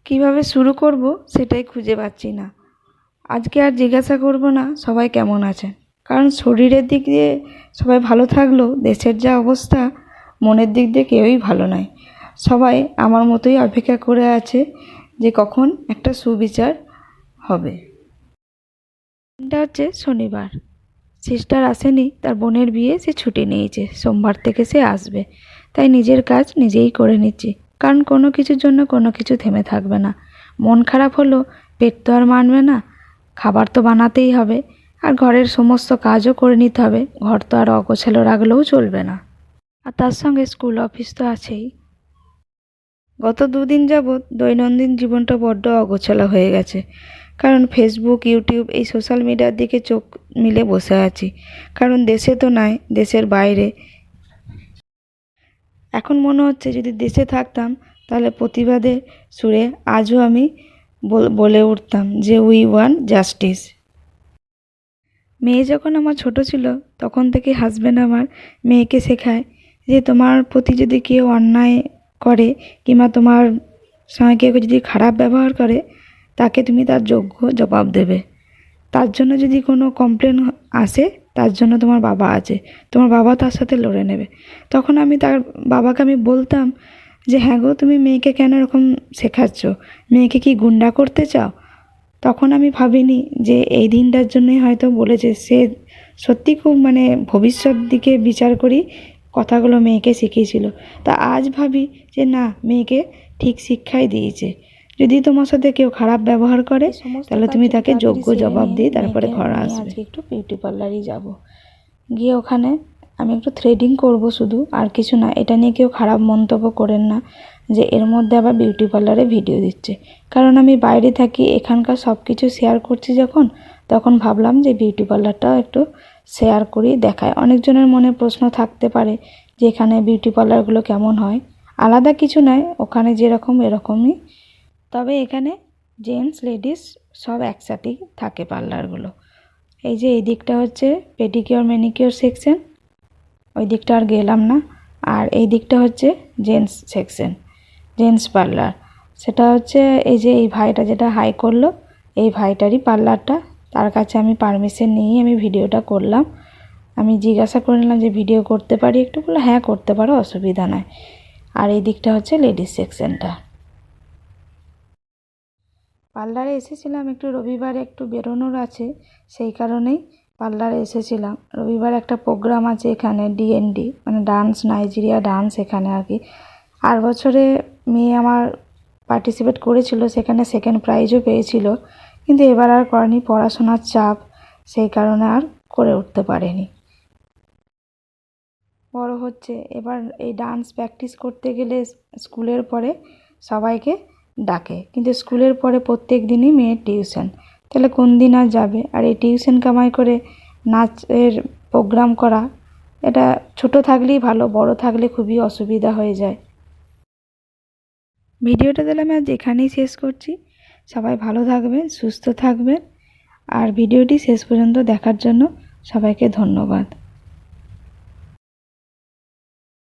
কিভাবে শুরু করব সেটাই খুঁজে পাচ্ছি না। আজকে আর জিজ্ঞাসা করব না সবাই কেমন আছেন, কারণ শরীরের দিক দিয়ে সবাই ভালো থাকলেও দেশের যা অবস্থা মনের দিক দিয়ে কেউই ভালো নয়। সবাই আমার মতোই অপেক্ষা করে আছে যে কখন একটা সুবিচার হবে। দিনটা হচ্ছে শনিবার। সিস্টার আসেনি, তার বোনের বিয়ে, সে ছুটি নিয়েছে, সোমবার থেকে সে আসবে। তাই নিজের কাজ নিজেই করে নিচ্ছি, কারণ কোনো কিছুর জন্য কোনো কিছু থেমে থাকবে না। মন খারাপ হলো, পেট তো আর মানবে না, খাবার তো বানাতেই হবে, আর ঘরের সমস্ত কাজও করে নিতে হবে। ঘর তো আর অগোছালো রাখলেও চলবে না, আর তার সঙ্গে স্কুল অফিস তো আছেই। গত দুদিন যাবৎ দৈনন্দিন জীবনটা বড্ড অগোছালো হয়ে গেছে, কারণ ফেসবুক, ইউটিউব এই সোশ্যাল মিডিয়ার দিকে চোখ মিলে বসে আছি। কারণ দেশে তো নয়, দেশের বাইরে। এখন মনে হচ্ছে যদি দেশে থাকতাম তাহলে প্রতিবাদের সুরে আজও আমি বলে উঠতাম যে উই ওয়ান্ট জাস্টিস। মেয়ে যখন আমার ছোট ছিল তখন থেকে হাজব্যান্ড আমার মেয়েকে শেখায় যে তোমার প্রতি যদি কেউ অন্যায় করে কিংবা তোমার সঙ্গে কেউ যদি খারাপ ব্যবহার করে, তাকে তুমি তার যোগ্য জবাব দেবে। তার জন্য যদি কোনো কমপ্লেন আসে, তার জন্য তোমার বাবা আছে, তোমার বাবা তার সাথে লড়ে নেবে। তখন আমি তার বাবাকে বলতাম যে হ্যাঁ গো, তুমি মেয়েকে কেন এরকম শেখাচ্ছ? মেয়েকে কি গুন্ডা করতে চাও? তখন আমি ভাবিনি যে এই দিনটার জন্যই হয়তো বলেছে। সে সত্যি খুব ভবিষ্যৎ দিকে বিচার করি কথাগুলো মেয়েকে শিখিয়েছিল। তা আজ ভাবি যে না, মেয়েকে ঠিক শিক্ষাই দিয়েছে। যদি তোমার সাথে কেউ খারাপ ব্যবহার করে তাহলে তুমি তাকে যোগ্য জবাব দিয়ে তারপরে ঘর আসবে। আজকে একটু বিউটি পার্লারই যাব, গিয়ে ওখানে আমি একটু থ্রেডিং করব শুধু, আর কিছু না। এটা নিয়ে কেউ খারাপ মন্তব্য করেন না যে এর মধ্যে আবার বিউটি পার্লারে ভিডিও দিচ্ছে, কারণ আমি বাইরে থাকি, এখানকার সব কিছু শেয়ার করছি যখন, তখন ভাবলাম যে বিউটি পার্লারটাও একটু শেয়ার করি, দেখায়। অনেকজনের মনে প্রশ্ন থাকতে পারে যে এখানে বিউটি পার্লারগুলো কেমন হয়। আলাদা কিছু নয়, ওখানে যেরকম এরকমই, তবে এখানে জেন্টস লেডিস সব একসাথেই থাকে পার্লারগুলো। এই যে এই দিকটা হচ্ছে পেডিকিওর ম্যানিকিওর সেকশন, ওই দিকটা আর গেলাম না। আর এই দিকটা হচ্ছে জেন্টস সেকশন, জেন্টস পার্লার। সেটা হচ্ছে এই যে এই ভাইটা যেটা হাই করলো, এই ভাইটারই পার্লারটা। তার কাছে আমি পারমিশন নিয়েই আমি ভিডিওটা করলাম। আমি জিজ্ঞাসা করে নিলাম যে ভিডিও করতে পারি একটু, বললো হ্যাঁ করতে পারো, অসুবিধা নয়। আর এই দিকটা হচ্ছে লেডিস সেকশনটা। পার্লারে এসেছিলাম একটু, রবিবারে একটু বেরোনোর আছে, সেই কারণেই পার্লারে এসেছিলাম। রবিবার একটা প্রোগ্রাম আছে এখানে, ডিএনডি ডান্স, নাইজেরিয়া ডান্স এখানে আর কি। আর বছরে মেয়ে আমার পার্টিসিপেট করেছিল, সেখানে সেকেন্ড প্রাইজও পেয়েছিল, কিন্তু এবার আর করেনি, পড়াশোনার চাপ, সেই কারণে আর করে উঠতে পারেনি। বড় হচ্ছে, এবার এই ডান্স প্র্যাকটিস করতে গেলে স্কুলের পরে সবাইকে ডাকে, কিন্তু স্কুলের পরে প্রত্যেক দিনই মেয়ের টিউশন, তাহলে কোন দিন আর যাবে? আর এই টিউশন কামাই করে নাচের প্রোগ্রাম করা, এটা ছোট থাকলেই ভালো, বড় থাকলে খুবই অসুবিধা হয়ে যায়। ভিডিওটা তাহলে আমি আজ এখানেই শেষ করছি। সবাই ভালো থাকবেন, সুস্থ থাকবেন, আর ভিডিওটি শেষ পর্যন্ত দেখার জন্য সবাইকে ধন্যবাদ।